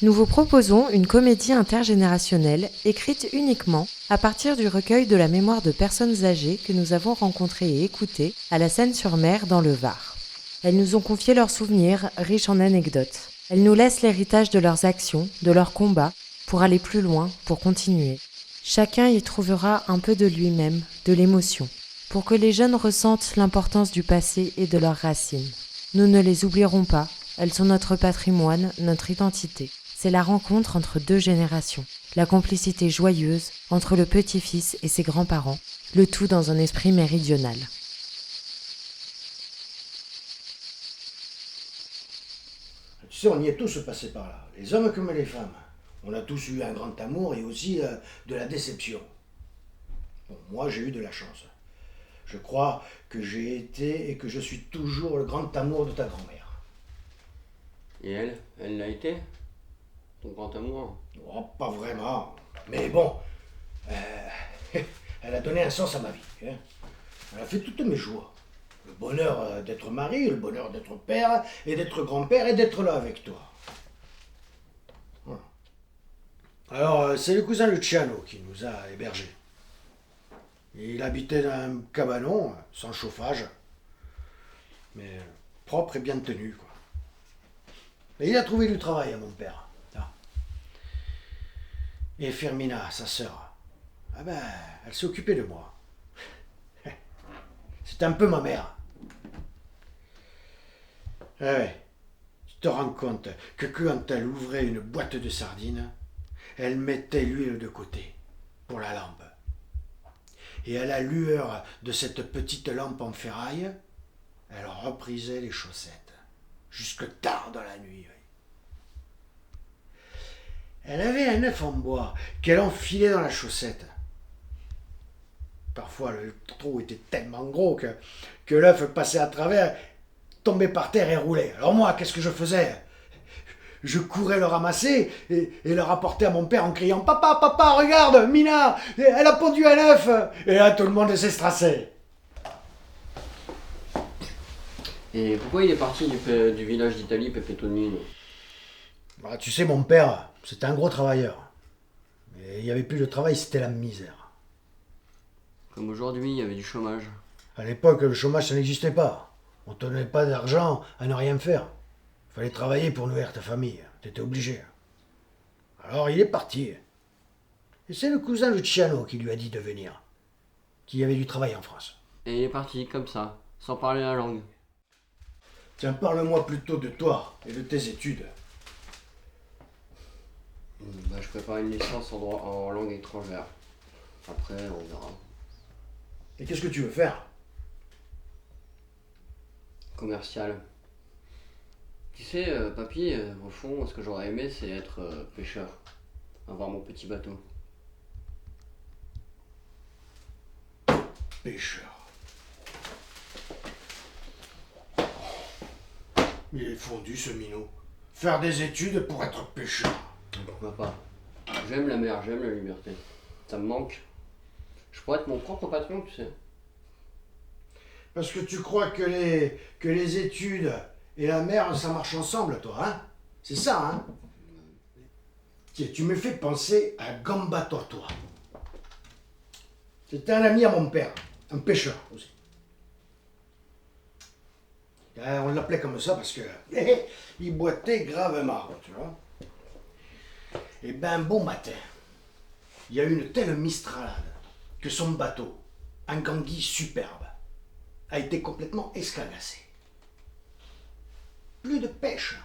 Nous vous proposons une comédie intergénérationnelle écrite uniquement à partir du recueil de la mémoire de personnes âgées que nous avons rencontrées et écoutées à la Seine-sur-Mer dans le Var. Elles nous ont confié leurs souvenirs riches en anecdotes. Elles nous laissent l'héritage de leurs actions, de leurs combats, pour aller plus loin, pour continuer. Chacun y trouvera un peu de lui-même, de l'émotion, pour que les jeunes ressentent l'importance du passé et de leurs racines. Nous ne les oublierons pas, elles sont notre patrimoine, notre identité. C'est la rencontre entre deux générations, la complicité joyeuse entre le petit-fils et ses grands-parents, le tout dans un esprit méridional. Tu sais, on y est tous passés par là, les hommes comme les femmes. On a tous eu un grand amour et aussi de la déception. Bon, moi, j'ai eu de la chance. Je crois que j'ai été et que je suis toujours le grand amour de ta grand-mère. Et elle l'a été? Ton grand amour? Oh, pas vraiment. Mais bon, elle a donné un sens à ma vie. Hein. Elle a fait toutes mes joies. Le bonheur d'être mari, le bonheur d'être père et d'être grand-père et d'être là avec toi. Voilà. Alors, c'est le cousin Luciano qui nous a hébergés. Il habitait dans un cabanon, sans chauffage, mais propre et bien tenu, quoi. Et il a trouvé du travail à mon père. Ah. Et Fermina, sa sœur, ah ben, elle s'est occupée de moi. C'est un peu ma mère. Ouais, tu te rends compte que quand elle ouvrait une boîte de sardines, elle mettait l'huile de côté pour la lampe. Et à la lueur de cette petite lampe en ferraille, elle reprisait les chaussettes, jusque tard dans la nuit. Elle avait un œuf en bois qu'elle enfilait dans la chaussette. Parfois, le trou était tellement gros que l'œuf passait à travers, tombait par terre et roulait. Alors moi, qu'est-ce que je faisais? Je courais le ramasser et le rapporter à mon père en criant « Papa, papa, regarde, Mina, elle a pondu un œuf !» Et là, tout le monde s'estraçait. Et pourquoi il est parti du village d'Italie, Pepe Tonino? Bah, tu sais, mon père, c'était un gros travailleur. Et il n'y avait plus de travail, c'était la misère. Comme aujourd'hui, il y avait du chômage. À l'époque, le chômage, ça n'existait pas. On ne te donnait pas d'argent à ne rien faire. Il fallait travailler pour nourrir ta famille. T'étais obligé. Alors il est parti. Et c'est le cousin Luciano qui lui a dit de venir. Qui avait du travail en France. Et il est parti comme ça, sans parler la langue. Tiens, parle-moi plutôt de toi et de tes études. Je prépare une licence en langue étrangère. Après, on verra. Et qu'est-ce que tu veux faire? Commercial. Tu sais, papy, au fond, ce que j'aurais aimé, c'est être pêcheur. Avoir mon petit bateau. Pêcheur. Il est fondu ce minot. Faire des études pour être pêcheur. Pourquoi pas? J'aime la mer, j'aime la liberté. Ça me manque. Je pourrais être mon propre patron, tu sais. Parce que tu crois que les études et la mer, ça marche ensemble, toi, hein? C'est ça, hein? Tiens, tu me fais penser à Gamba Tortois. C'était un ami à mon père, un pêcheur aussi. On l'appelait comme ça parce que il boitait gravement, tu vois. Et ben, bon matin, il y a eu une telle mistralade que son bateau, un gangui superbe, a été complètement escagassé. Plus de pêche,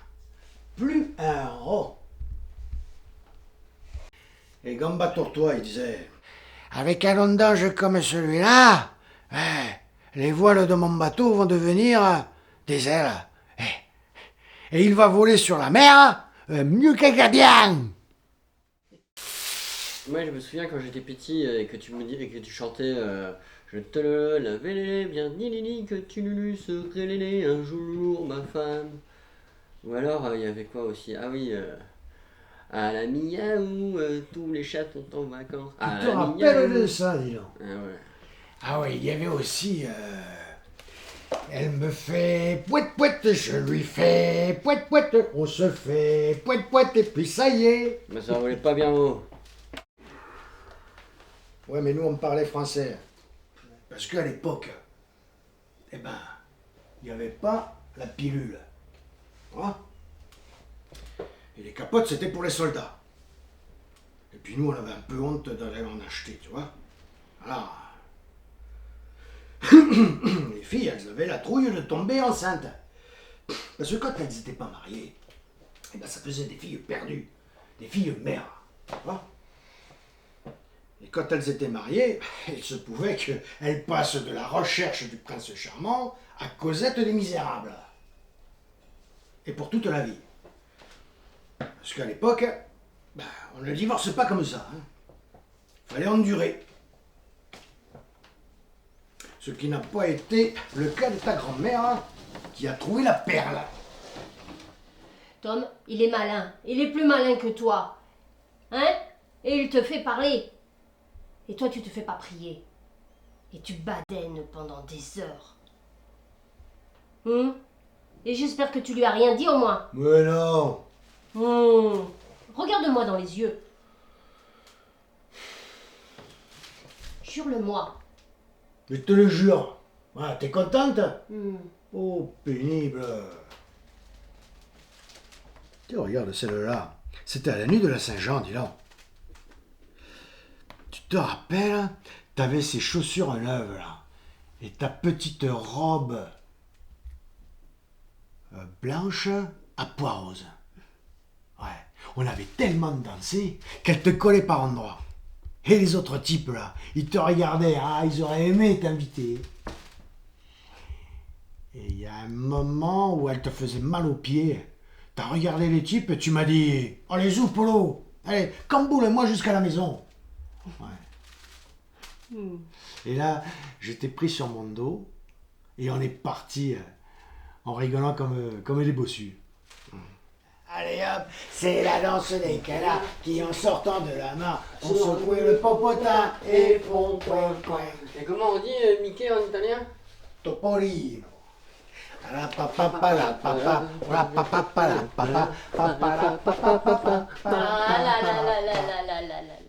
plus un rot. Et Gamba Tortois, il disait, avec un ondange comme celui-là, les voiles de mon bateau vont devenir des ailes. Et il va voler sur la mer mieux qu'un gardien. Moi, je me souviens quand j'étais petit et que tu me dis et que tu chantais je te le lavais bien ni que tu ne serais l'aîné un jour ma femme. Ou alors il y avait quoi aussi? Ah oui, à la miaou, tous les chats sont en vacances. Tu te rappelles de ça, dis donc? Ah ouais. Ah oui, il y avait aussi Elle me fait pouette pouette, je lui fais pouette pouette, on se fait pouette pouette et puis ça y est. Mais ça voulait pas bien haut. Ouais, mais nous on parlait français. Parce qu'à l'époque, eh ben, il n'y avait pas la pilule. Hein? Et les capotes, c'était pour les soldats. Et puis nous, on avait un peu honte d'aller en acheter, tu vois. Voilà. Les filles, elles avaient la trouille de tomber enceintes. Parce que quand elles n'étaient pas mariées, eh ben, ça faisait des filles perdues, des filles mères. Tu vois. Et quand elles étaient mariées, il se pouvait qu'elles passent de la recherche du prince charmant à Cosette des Misérables. Et pour toute la vie. Parce qu'à l'époque, ben, on ne divorce pas comme ça. Hein. Fallait endurer. Ce qui n'a pas été le cas de ta grand-mère, hein, qui a trouvé la perle. Tom, il est malin. Il est plus malin que toi. Hein? Et il te fait parler. Et toi, tu te fais pas prier. Et tu badènes pendant des heures. Et j'espère que tu lui as rien dit au moins. Mais non. Regarde-moi dans les yeux. Jure-le-moi. Je te le jure. Voilà, t'es contente? Oh, pénible. Tiens, regarde celle-là. C'était à la nuit de la Saint-Jean, dis donc. Tu te rappelles? T'avais ces chaussures neuves, là. Et ta petite robe blanche à pois rose. Ouais. On avait tellement dansé qu'elle te collait par endroits. Et les autres types, là, ils te regardaient, ah, ils auraient aimé t'inviter. Et il y a un moment où elle te faisait mal aux pieds. T'as regardé les types et tu m'as dit, allez, zou, Polo, allez, camboule-moi jusqu'à la maison. Ouais. Et là, j'étais pris sur mon dos et on est parti en rigolant comme des bossus. Allez hop, c'est la danse des canards qui en sortant de la mare ont secoué le popotin et font coin coin. Et comment on dit Mickey en italien? Topolino. La papa la papa, la papa la papa, papa la papa papa. Ah là là là là là là là là.